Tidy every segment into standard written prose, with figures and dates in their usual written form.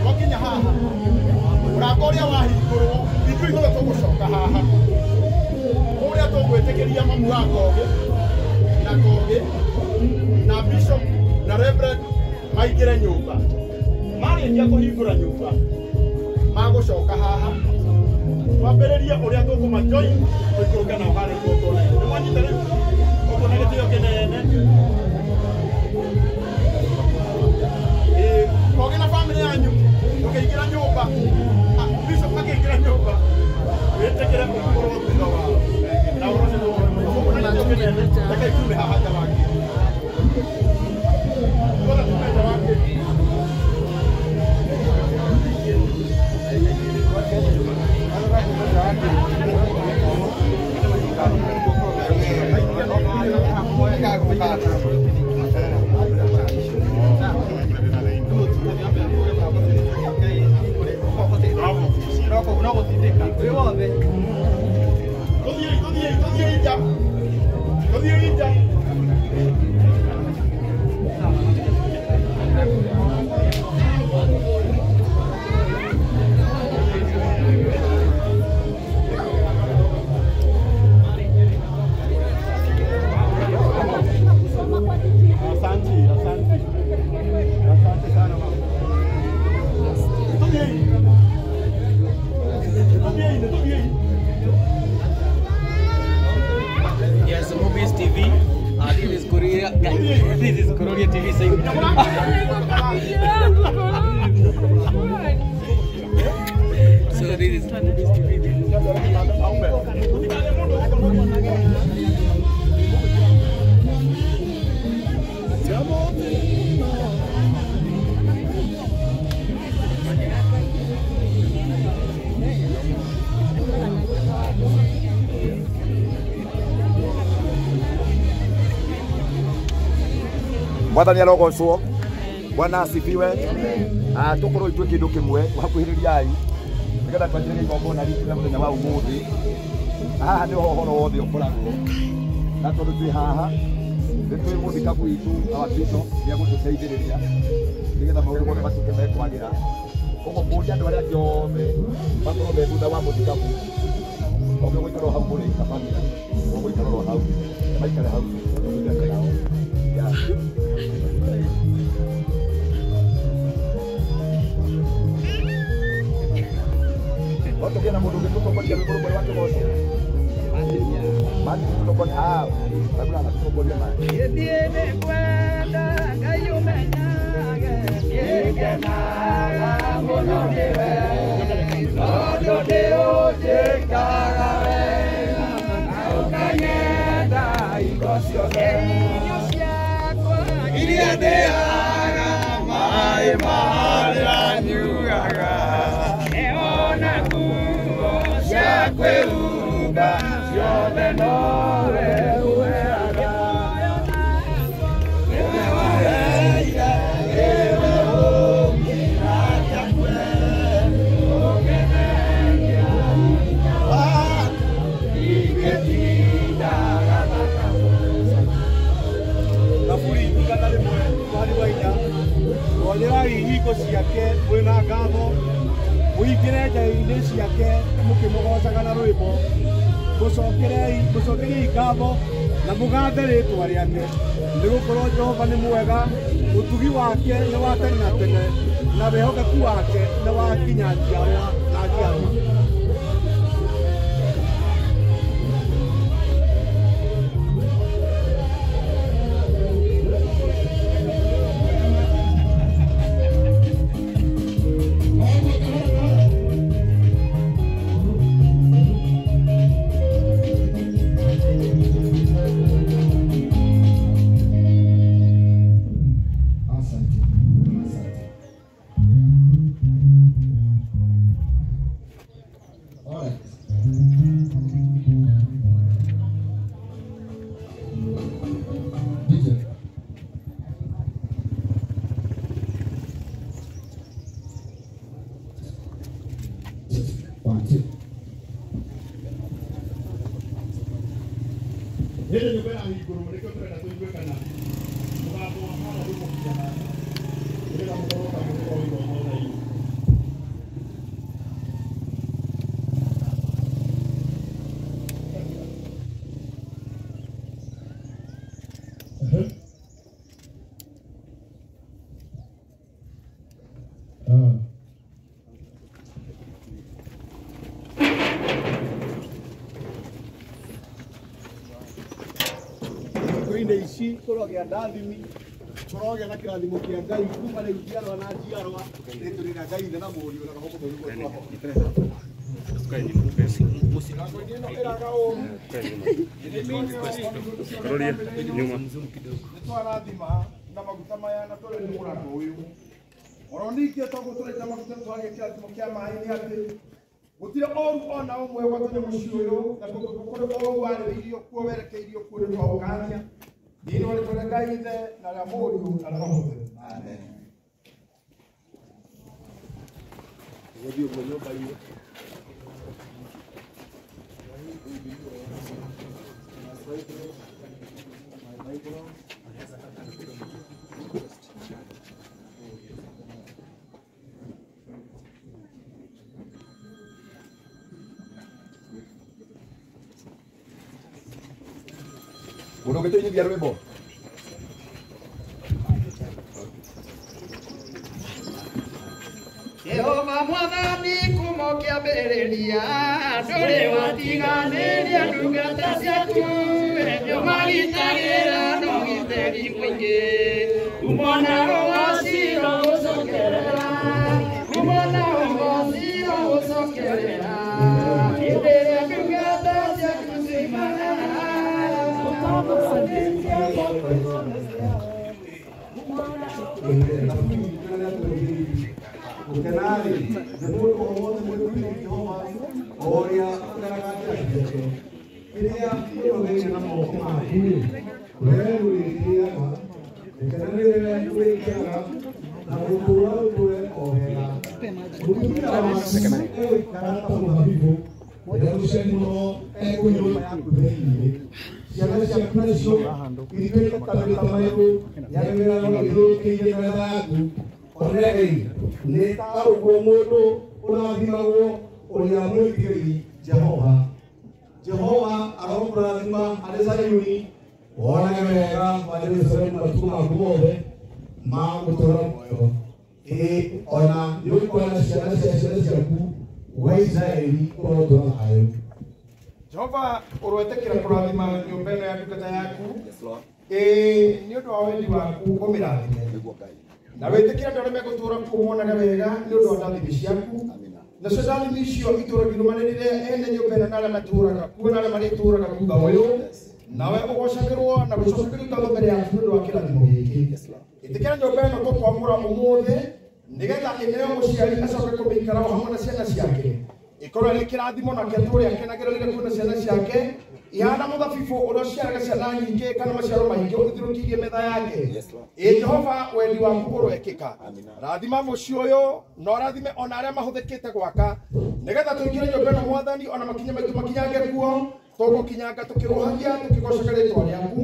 Wakinya haha urakoria wahingurwo ithu igothe tugucoka haha uria tugwitikiria mamu wa Kogi na Bishop na Reverend maingire nyumba marikia kuhingura nyumba magucoka haha twambiririe uria tukumajoin tuikuruke nao hari gutona ni mwanyita riu ukona gitio kinene Kogi na family yanyu ukiingira nyumba Bishop akiingira nyumba wetekere kukorwo thutha wao na urose ukona gitio kinene reke ikume haha nja wake ukona tume nja wake Yes, Movies TV. This is Korea. This is Korea TV. So this is Movies TV. Mwathani arogocwo Bwana asifiwe. Tukorwo itwe kindu kimwe hakuhiririai nigetha twanjĩrĩrie igongona ritu rĩa mũthenya wa ũmũthĩ. Haha nĩ ũhoro wothe ũkoragwo na tondũ twĩ haha nĩ twĩ mũthikabu witũ Bishop nĩ egũtũteithĩrĩria nigetha maũndũ mothe matuĩke mekwagĩra. Koguo kũria andũ arĩa angĩ othe makorwo me thutha wa mũthikabu ũgũikara hau mũrĩ ta family ũgũikara hau maikare hau Waktu dia nak bodoh itu kau dia bodoh waktu bos. Mati tu kau tahu. Tapi nak kau bodoh mana? Dia ni kuada kayu mana? Dia nak bodoh dia. Bodoh dia cekara. Kau kaya dah ikosio. Ini ada orang mai mahalan juga. Kweuba siode nore uera ewe waeira ewe omina yakwe ogenenya wa iketida Nafuri tukatale mwe wali waida wale hiko siake mwena gabo Uigire ngai-inĩ ciake mũkĩmũgocaga na rwĩmbo mũcokerei ngatho na mũgathe rĩĩtwa rĩake nĩgũkorwo Jehova nĩ mwega ũtugi wake nĩ wa tene na tene na wĩhokeku wake nĩ wa nginya njiarwa na njiarwa. Hili nyumba ya iguru mreke kwenda tuiwe kana. Mugambo wa mwana yuko kijana. Ile mtoroka kwa hiyo mwana hiyo. Ici tũrogĩa ndathimi tũrogĩa na kĩrathimo kĩa Ngai kuma rĩu njiarwa na njiarwa nĩtũrĩra Ngai na mũriũ na roho mũtheru nĩtwarathima na maguta maya na tũrĩ nĩ mũrango ũyũ oro ningĩ tondũ tũrĩte maguta twagĩa kĩrathimo kĩa maĩ nĩ atĩ gũtirĩ ũru ona ũmwe wa tũnyamũ ciũyũ na kũrĩ ũru warĩrĩirio kuo werekeirio kuo nĩ twaũkania thĩinĩ wa rĩtwa rĩa Ngai Ithe na rĩa Mũriũ na rĩa Roho Mũtheru. Amen. Gũthiĩ ũguo nyũmba-inĩ. Uno que te dice rwimbo Jehova mwathani kumo kĩambĩrĩria ndũrĩ watiganĩria ndungata ciaku nĩũmagitagĩra na ũgitĩri mũingĩ umona ũgooci ũgũcokerera umona ũgooci ũgũcokerera hĩndĩ ĩrĩa ndungata ciaku cioimagara Ukenari, demur komodo mudui Jehova, oria garagati ake. Iria kuyo na mokoma kuni. Wewe iria ka. Ukenari wewe iria na kukura uwe ohela. Ukimira wasu ewe karata mwabibu. Ya kusemo ego nyo kubeni. Yana sia preso. Irikeni kalita mayo. Ya mera no ido kije nadaku. Orei nĩ taũguo mũndũ ũrathimagwo ũrĩa mwĩtigĩri Jehova. Jehova arokũrathima arĩ Zayuni wonage wega wa Jerusalemu matukũ maku mothe ma gũtũũra muoyo. Ĩĩ ona nĩũkuona ciana cia ciana ciaku wa Isiraeli ũrotũũra thayũ. Jehova ũrwetĩkĩra kũrathima nyũmba ĩno ya ndungata yaku. Ĩĩ nĩ ũndũ wa wendi waku ũmĩrathime. Na wĩtĩkĩra andũ arĩa megũtũũra kuo monaga wega nĩ ũndũ wa ndathimi ciaku. Nacio ndathimi icio itũũragia irũmanĩrĩire ene nyũmba ĩno na arĩa matũũraga kuo na arĩa marĩtũũraga thutha ũyũ. Nawe ũgocagĩrwo na gũcokagĩrio ngatho mbere yaku nĩ ũndũ wa kĩrathimo gĩkĩ. Ĩtĩkĩra nyũmba ĩno tũkwamũra ũmũthĩ nĩgetha ĩneo mũciari acoke kũmĩikara o hamwe na ciana ciake. Ĩkorwo ĩrĩ kĩrathimo nake atũũre akenagĩrĩire kuona ciana ciake. Ihana mũthabibũ ũrĩa ũciaraga ciana nyingĩ kana maciaro maingĩ ũgĩthiũrũrũkĩirie metha yake. Ĩĩ Jehova wendi waku ũroekĩka. Rathima mũciĩ ũyũ na ũrathime ona arĩa mahũthĩkĩte gwaka nĩgetha tũingĩre nyũmba ĩno Mwathani ona makinya maitũ makinyange kuo tũgũkinyanga tũkĩrũhagia tũkĩgocaga rĩĩtwa rĩaku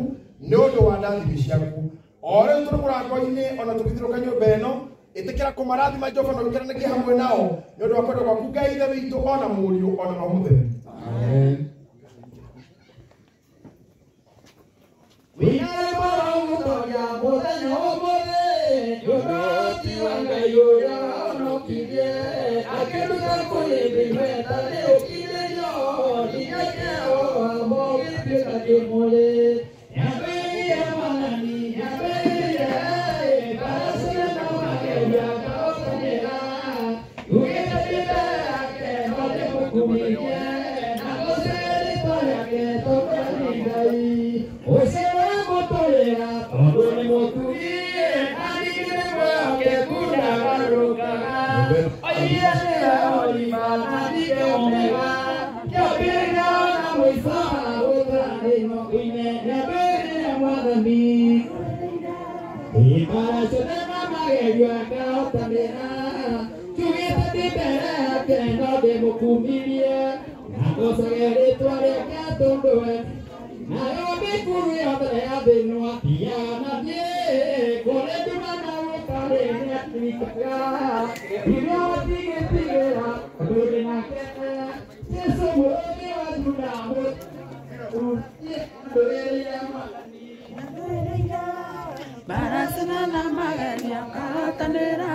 nĩ ũndũ wa ndathimi ciaku. O rĩu tũrĩ mũrango-inĩ ona tũgĩthiũrũrũka nyũmba ĩno ĩtĩkĩra kũmarathima Jehova na ũikaranĩrie hamwe nao nĩ ũndũ wa kwenda gwaku Ngai Ithe witũ ona Mũriũ ona Roho Mũtheru. Amen. Winare baromutoya muthenya ũmũthĩ ũroti wa Ngai ũrĩa ũnokirie akĩruta kũrĩmbĩire tarĩ ũkirĩrio nginya Jehova gĩtuĩka kĩmũrĩ nyambĩrĩire Mwathani nyambĩrĩire baracina na mageria kaũkanĩra ugĩte mbere yake no ndĩmũkumĩrie na gũcĩra rĩĩtwa rĩake tũkani Ngai ũcĩra gũtũrĩra tondũ nĩ mũtugie andigire mwake kundagarũrũkaga oigire nĩwe ũrima nandige omega kĩambĩrĩria na mũico wa gũtũũra inogu-inĩ nyambĩrĩire Mwathani ibara ciothe na magerio akahotanĩra tugĩte ndĩ mbere yake no ndĩmũkumirie na ngocage rĩĩtwa rĩake tondũ we nayo Barasana na magania katanera.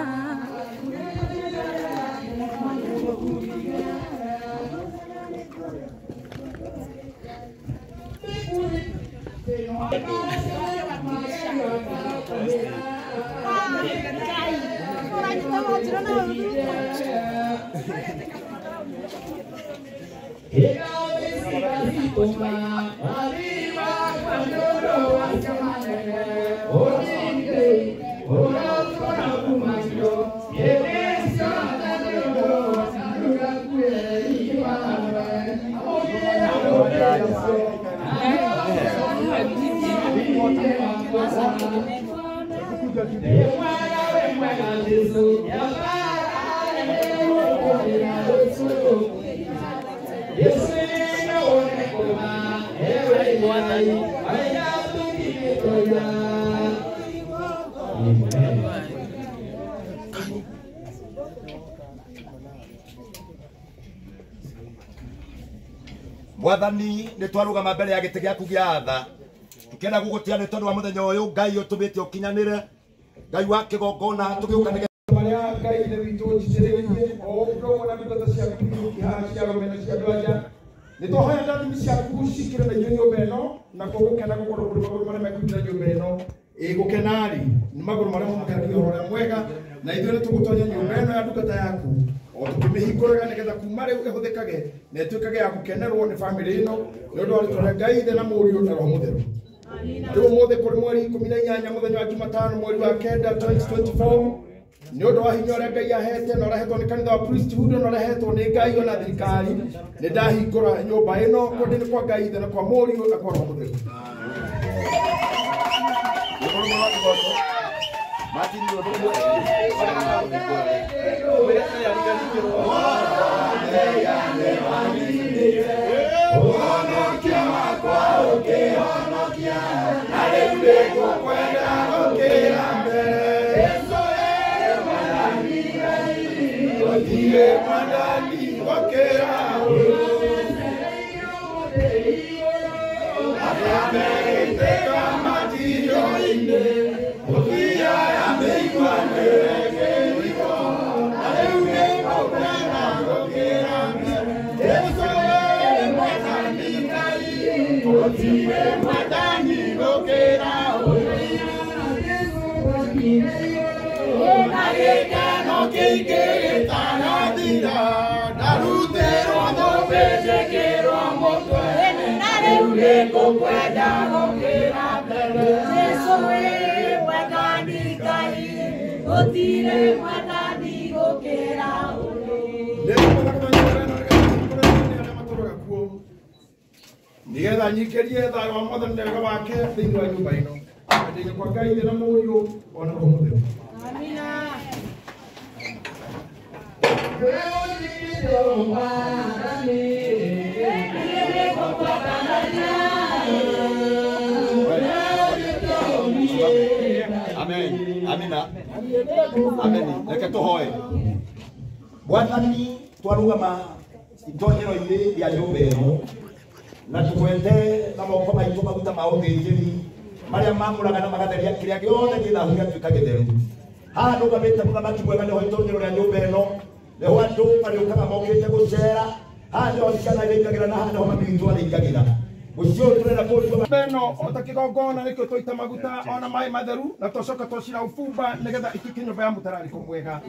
Mwathani nĩ twarũgama mbere ya gĩtĩ gĩaku gĩa tha tũkĩenda gũgũtĩa nĩ tondũ wa mũthenya ũyũ Ngai ũtũmĩte ũkinyanĩre Ngai wa kĩgongona tũgĩũka marĩa Ngai nĩ witũ njitĩrĩirie o ũndũ na ndũgata ciaku ihaha cia rũmena cia andũ-a-nja nĩ tũhoya ndathimi ciaku cikĩre na inyuĩ nyũmba ĩno na gũkena gũkorwo kũrĩ magũrũ marĩa mekũrutĩra nyũmba ĩno gũkena-rĩ nĩ magũrũ marĩa mamũkĩragia ũhoro ũrĩa mwega na ithuĩ nĩ tũgũtonya nyũmba ĩno ya ndungata yaku o tũkĩmĩhingũraga nĩgetha kuma rĩu ĩhũthĩkage na ĩtuĩkage ya gũkenerwo nĩ bamĩrĩ ĩno nĩ ũndũ wa rĩtwa rĩa Ngai Ithe na Mũriũ na Roho Mũtheru. Rĩu ũmũthĩ kũrĩ mweri 18 mũthenya wa Jumatano mweri wa 9 2024 nĩ ũndũ wa hinya ũrĩa Ngai ahete na ũrehetwo nĩ kanitha wa priesthood na ũrehetwo nĩ Ngai ona thirikari nĩ ndahingũra nyũmba ĩno kũndũ nĩ kwa Ngai Ithe na kwa Mũriũ na kwa Roho Mũtheru. Nigetha nyikĩrie thayũ wa Mwathani na wega wake thĩinĩ wa nyũmba ĩno ndĩ kwa Ngai Ithe na Mũriũ ona Roho Mũtheru. Amina. Amen. Amina. Amen. Reke tũhoe. Mwathani twarũgama itoonyero-inĩ rĩa nyũmba ĩno na tũkwende na moko maitũ maguta ma ũthĩnjĩri marĩa mamũraga na magatheria kĩrĩa gĩothe gĩthahu gĩatuĩka gĩtheru. Haha ndũgamĩte mũthamaki mwega nĩho itoonyero rĩa nyũmba ĩno nĩho andũ marĩũkaga mokĩte gũcera haha nĩho ciana irĩingagĩra na haha nĩho mami witũ arĩingagĩra. Mũciĩ ũyũ tũrenda kũruta ĩno o ta kĩgongona nĩkĩo twaita maguta ona maĩ matheru na tũcoka twacira ũbumba nĩgetha ĩtuĩke nyũmba ya mũtararĩko mwega.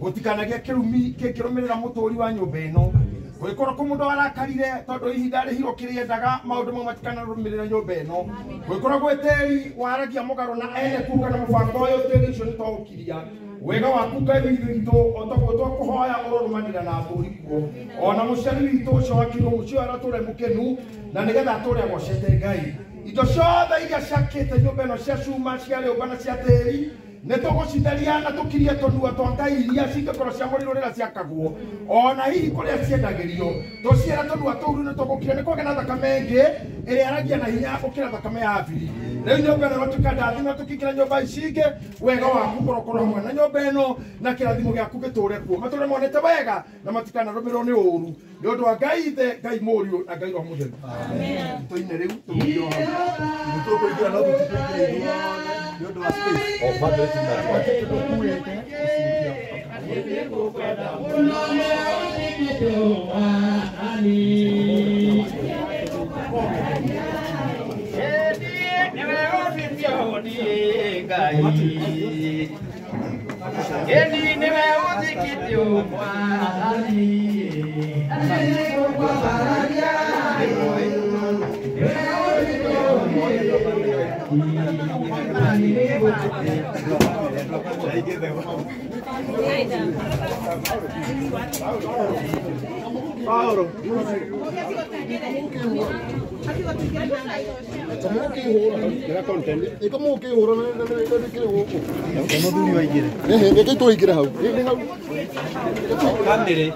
Gũtikanagĩe kĩrumi kĩngĩrũmĩrĩra mũtũũri wa nyũmba ĩno. Gũgĩkorwo kũ mũndũ arakarire tondũ ihinda rĩhirwo kĩrĩendaga maũndũ mau matikanarũmĩrĩra nyũmba ĩno. Gũgĩkorwo gwĩ tĩri waragia mũgarũ na ene kuga na mũbango ũyũ tĩri ũcio nĩ twaũkiria. Wega waku Ngai witũ o ta gũtwa kũhoya ũrũrũmanĩra na athũri kuo ona mũciari witũ ũcio wa kiugo mũciĩ aratũre mũkenu na nĩgetha atũre agocete Ngai. Indo ciothe iria ciakĩte nyũmba ĩno cia cuma cia rĩũmba na cia tĩri nitugucindaria na tukirie tonua twa ngai iria cingakorwo cia mũrĩro rĩrĩa ciakagwo ona hihi kũrĩa ciendagĩrio tũciara tonua tũu rĩu nĩtũgũkire nĩ kwagĩa na thakame ĩngĩ ĩrĩa yaragia na hinya gũkĩra thakame ya Habili. Rĩu nyũmba ĩno gũtuĩka ndathima tũkĩingĩra nyũmba ici ingĩ wega waku ũrokorwo hamwe na nyũmba ĩno na kĩrathimo gĩaku gĩtũũre kuo matũũre monete wega na matikanarũmĩrĩrwo nĩ ũũru nĩ ũndũ wa Ngai Ithe Ngai Mũriũ na Ngai Roho Mũtheru. Tũine rĩu tũgũkĩra tũkũingĩra no tũtikũingĩra ithuothe nĩ ũndũ wa space o bado tũkuĩte Paulo. Era contente. E como que o rono que o como tu ni vai ir. Que tu ir hau. Ni hau. Pandere.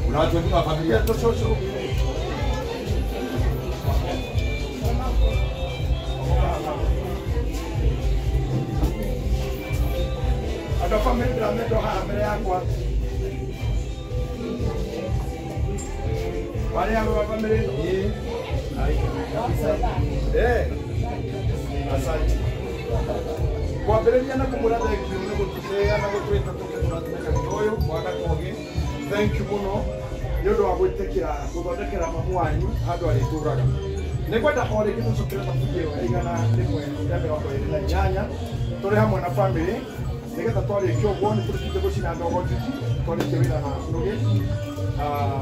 Unajua familia tu shosho. Ada familia medo ha mbele yako. Wale hao familia. Asante. Kwa mbele yana kumurada ikiona kutusea na kutweta tuketunatumeka kitoyo mwana koge. Thank you muno. Nyodo wa gwitekira guthondekera mamu wanyu handu arituraga. Nikwenda hore kitu cukire tafugio igana rimwe ya mĩrongo ĩrĩ na inyanya tũrĩ hamwe na family nigetha twarĩkia ũguo nĩ tũrĩkĩte gũcina ndogo tiki twarĩkia wĩra na nũgĩ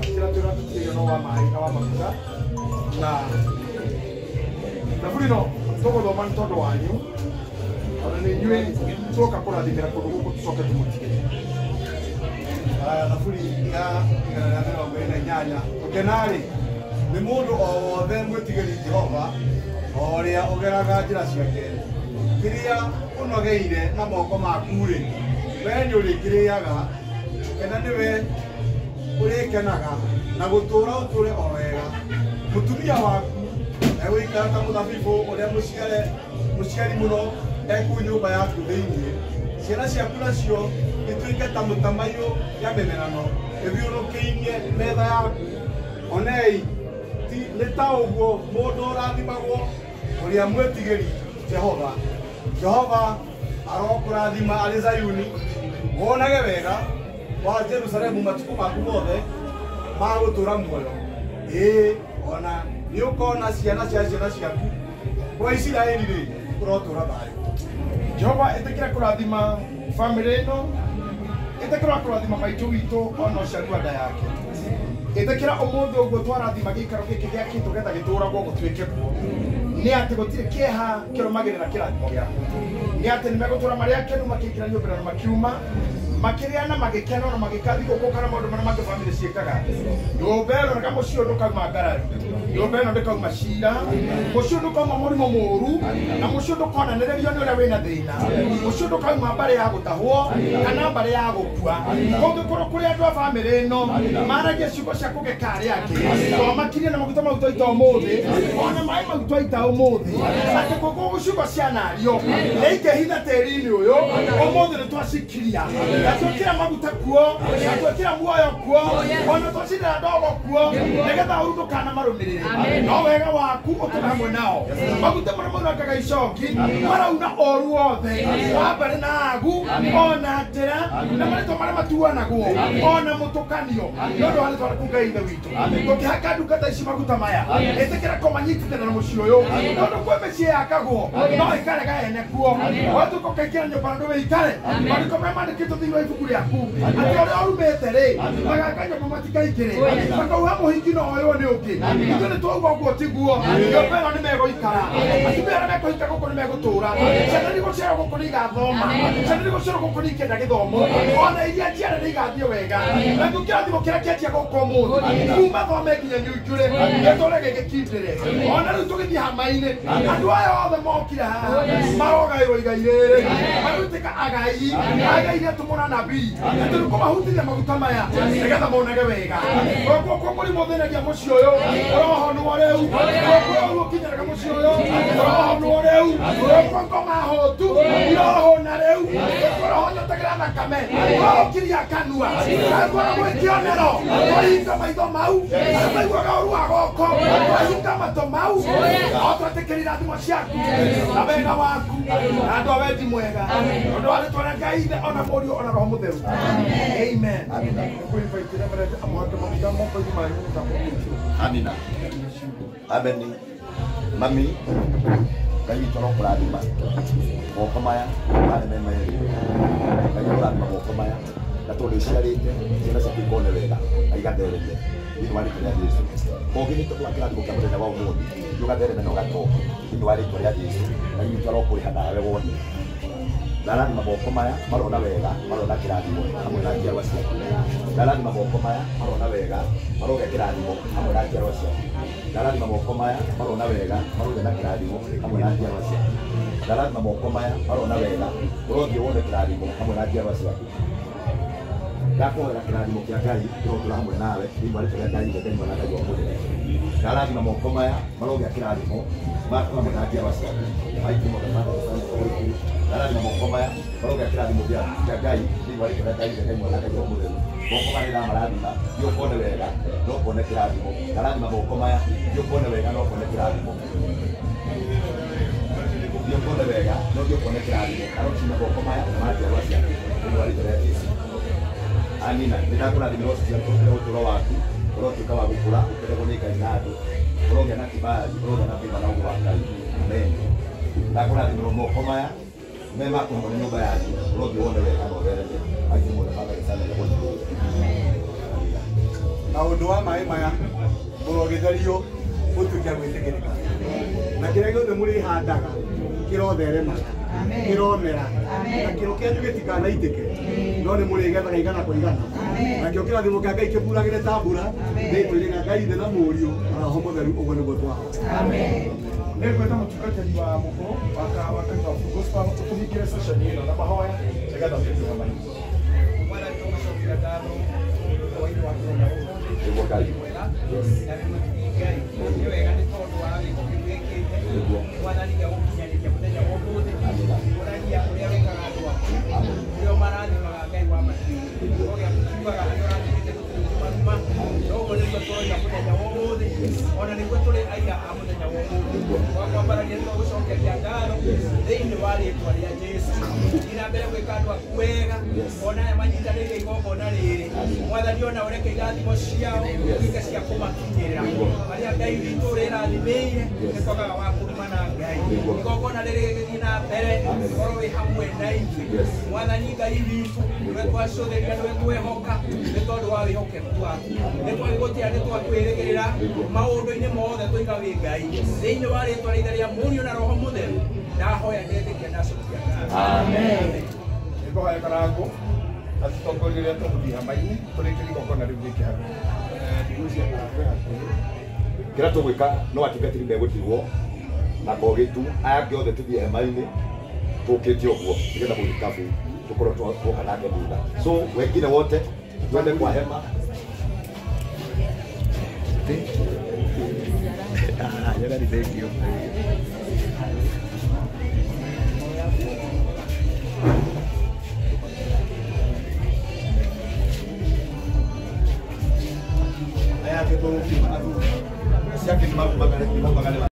kĩrĩa tũratũkĩrio no wa maĩ na wa maguta na thaburi no tũgũthoma nĩ tondũ wanyu ona nĩ inyuĩ tuoka kũrathimĩra kũndũ gũkũ tũcoke tũmũtige. Thaburi ya 28 ũkenarĩ nĩ mũndũ o wothe mwĩtigĩri Jehova ũrĩa ũgeraga njĩra ciake kĩrĩa ũnogeire na moko maku-rĩ wee nĩ ũrĩkĩrĩaga kena nĩwe ũrĩkenaga na gũtũũra ũtũũre o wega. Mũtumia waku egũikara ta mũthabibũ ũrĩa mũciari mũno ekuu nyũmba yaku thĩinĩ. Ciana ciaku nacio ituĩke ta mũtamaiyũ ya mĩmerano ĩthiũrũrũkĩirie metha yaku. Onei nĩ ta ũguo mũndũ ũrathimagwo ũrĩa mwĩtigĩri Jehova. Jehova arokũrathima arĩ Zayuni, wonage wega wa Jerusalemu matukũ maku mothe ma gũtũũra muoyo. Ĩĩ ona nĩ ũkona ciana cia ciana ciaku kwa Isiraeli-rĩ ũrotũũra thayũ. Jehova ĩtĩkĩra kũrathima bamĩrĩ ĩno, ĩtĩkĩra kũrathima maitũ witũ ona ũciari wa nda yake. Ĩtĩkĩra ũmũthĩ ũguo twarathima gĩikaro gĩkĩ gĩa kĩtũ getha gĩtũũragwo gũtuĩke kuo. Nĩ atĩ gũtirĩ kĩeha kĩrũmagĩrĩra kĩrathimo gĩaku. Nĩ atĩ nĩ megũtũũra marĩ akenu makĩingĩra nyũmbĩrano makiuma makĩrĩa na magĩkena na magĩkathi gũkũ kana maũndũ marĩa mangĩ bamĩrĩ ciĩkaga. Nyũmba ĩno na mũciĩ ũyũ ndũkauma ngarari, nyũmba ĩno ndĩkauma cira, mũciĩ ũyũ ndũkauma mũrimũ mũũru, na mũciĩ ũyũ ndũkonanĩrĩrio nĩ ũrĩa wĩna thĩna, mũciĩ ũyũ ndũkauma mbarĩ ya gũtahwo kana mbarĩ ya gũkua. Kũngĩkorwo kũrĩ andũ a bamĩrĩ ĩno maragia ciugo cia kũgeka arĩa angĩ twamakirie na maguta mau twaita ũmũthĩ ona maĩ mau twaita ũmũthĩ atĩ gũkũ ciugo cianario nĩingĩhitha tĩĩri-inĩ ũyũ ũmũthĩ nĩ twacikiria na twĩkĩra maguta kuo na twĩkĩra muoyo kuo ona twacindĩra ndogo kuo nĩgetha ũru ndũkanamarũmĩrĩre. No wega waku ũtũme hamwe nao, maguta marĩa maunangaga icoki marauna ũru wothe wa mbarĩ na agu ona njĩra na marĩtwa marĩa matuanagwo ona mũtukanio nĩ ũndũ wa rĩtwa rĩaku Ngai Ithe witũ. Tũkĩhaka ndungata ici maguta maya ĩtĩkĩra kũmanyitithania na mũciĩ ũyũ tondũ kwĩ mĩciĩ yakagwo no ĩkarega ene kuo. Watuĩka ũkaingĩra nyũmba na ndũgĩikare maandĩko marĩa mandĩkĩtwo thĩinĩ wa ibuku rĩaku atĩ ũrĩa ũrumĩte-rĩ magaka nyũmba matikaingĩre makauga mũhingi no oywo nĩ ũngĩ. Ithuĩ nĩ twauga ũguo tiguo, nyũmba ĩno nĩ megũikara, atumia arĩa mekũhika gũkũ nĩ megũtũũra, ciana nĩ gũciarwo gũkũ nĩ igathoma, ciana nĩ gũciarwo gũkũ nĩ ikĩenda gĩthomo, ona iria njiarĩ nĩ igathiĩ wega. Na kĩrathimo kĩrĩa kĩanjia gũkũ ũmũthĩ kuma thome nginya nyũngĩre gĩtũũre gĩgĩkindĩre. Ona rĩu tũgĩthiĩ hama-inĩ andũ aya othe mokire haha marogaĩrwo igai rĩrĩ marutĩka agai iria tũmũra nabii atĩ nĩ kũmahutithia maguta maya nĩgetha monage wega. Gũkũ mũrimũ thĩnagia mũciĩ ũyũ ũrohonwo rĩu, gũkũ ũkinyĩraga mũciĩ ũyũ ũrohonwo rĩu, gũkũ ngoma hũtu irohũna rĩu, ũrohonyotagĩra thakame ũkiria kanua agũragwo ikĩonero ũhinga maitho mau maiguaga ũru wa gũkũ ũhinga matũ mau o twatĩkĩra irathimo ciaku na wega waku na andũ a wendi mwega ũndũ wa rĩtwa rĩa Ngai Ithe ona Mũriũ ona Roho Mũtheru. Amen. Amina. Ameni. Mami. Ngai witũ arokũrathima moko maya marĩ me merĩ. Ngai ũrathima moko maya na tondũ ũciarĩte ciana ciaku ikone wega na igathereme thĩinĩ wa rĩtwa rĩa Jesũ. Ũngĩ nĩ tondũ wa kĩrathimo kĩa mũthenya wa ũmũthĩ ũgathereme na ũgatoka thĩinĩ wa rĩtwa rĩa Jesũ. Ngai witũ arokũrĩha nawe wone. Ndarathima moko maya marona wega marona kĩrathimo hamwe na njiarwa ciaku. Ndarathima moko maya marona wega marogĩa kĩrathimo hamwe na njiarwa ciaku. Ndarathima moko maya marona wega marogĩa na kĩrathimo hamwe na njiarwa ciaku. Ndarathima moko maya marona wega ũrothiĩ wone kĩrathimo hamwe na njiarwa ciaku. Ndakuhoera kĩrathimo kĩa Ngai kĩrotũra hamwe nawe thĩinĩ wa rĩtwa rĩa Ngai Ithe na Ngai wa Mũriũ. Ndarathima moko maya marogĩa kĩrathimo hamwe na njiarwa ciaku. Maitũ mothe ndarathima moko maya marogĩa kĩrathimo kĩa Ngai thĩinĩ wa rĩtwa rĩa Ngai Ithe na Ngai wa Mũriũ. Moko maya ndamarathima nĩũkone wega na ũkone kĩrathimo. Ndarathima moko maya nĩũkone wega na ũkone kĩrathimo. Nĩũkone wega na ũkone kĩrathimo. Arocina moko maya ma njiarwa ciaku thĩinĩ wa rĩtwa rĩa Jesũ. Amina. Ndĩrakũrathimĩra ũciarĩte ũtũũro waku ũrotuĩka wa gũkũra ũkĩregwo nĩ Ngai na andũ, ũrogĩa na kĩbali, ũrogĩa na kĩba na ũguo wa Ngai. Amen. Ndakũrathimĩra moko maya me makũhwo nĩ nyũmba yanyu ũrothiĩ wone wega na ũthereme. Maitũ mothe ma Ngai sana gũthikĩrĩria. Na ũndũ wa maĩ maya mũrogĩtherio gũtuĩka gwĩtĩkĩrĩka na kĩrĩa gĩothe mũrĩhandaga kĩrotheremaga kironera na kiro kenyu gitikanaitike no ni murigethaga igana kwa igana na kio kirathimo kia Ngai kiburagire tambura thitwirira Ngai na murio araho mutheru uguo niguo twa amen. Nĩngwenda mũtungatĩri wa mũkũ wa kanitha wa Gospel tũtũhingĩre session ĩno na mahoya nĩgetha tũthiĩ hamwe. Mwana tũgũcokia ngatho ũhoro-inĩ wa kũrona Nĩguo Ngai. na nĩgũthiĩ Ngai nĩ wega nĩ tondũ wa gĩko kĩu gĩkĩte mwathani nĩagũkinyanĩria mũthenya wa ũmũthĩ ũragia ũrĩa wĩkaga andũ aku ũrĩa marathimaga Ngai wa makiru ũrĩa tugaga harĩa ũrathimĩte gũtũmaruma noguo nĩguo tũroiga mũthenya wa ũmũthĩ ona nĩguo tũrĩ aira a mũthenya wa ũmũthĩ wakwambaragia nĩtũgũcokeria ngatho thĩinĩ wa rĩĩtwa rĩa Jesũ ina mbere gwĩka andũ aku wega ona aya manyitanĩire igongona rĩrĩ mwathani ona ũreke irathimo ciao ituĩke cia kũmakinyĩrĩra marĩa Ngai witũ ũrĩrathimĩire nĩ twagaga wa kũruma na Ngai igongona rĩrĩ gĩgĩthiĩ na mbere korwo wĩ hamwe na ithuĩ mwathani Ngai witũ nĩwe twacũthĩria nĩwe twehoka nĩ tondũ wa wĩhokeku waku nĩ twagĩgũtĩa nĩ twakwĩrĩgĩrĩra maũndũ-inĩ mothe tũiga wĩ Ngai thĩinĩ wa rĩĩtwa rĩithe rĩa Mũriũ na Roho Mũtheru ndahoya ndĩtĩkia ndacokia ngatho amen. Nĩngũhoya Karangũ atutongorie rĩrĩa tũgũthiĩ hama-inĩ tũrĩkĩrie igongona rĩu rĩkĩharũa ndigucia Karangũ hakuhĩ Kĩrĩa tũgwĩka no atungatĩri megũtigwo na kogitu aya angĩ othe tũthiĩ hema-inĩ tũkĩte ũguo nĩgetha mũthikabu tũkorwo twoka nake thutha so wengine wote twende kwa hema. Thank you. aya ke toro ki mana tu siakin magale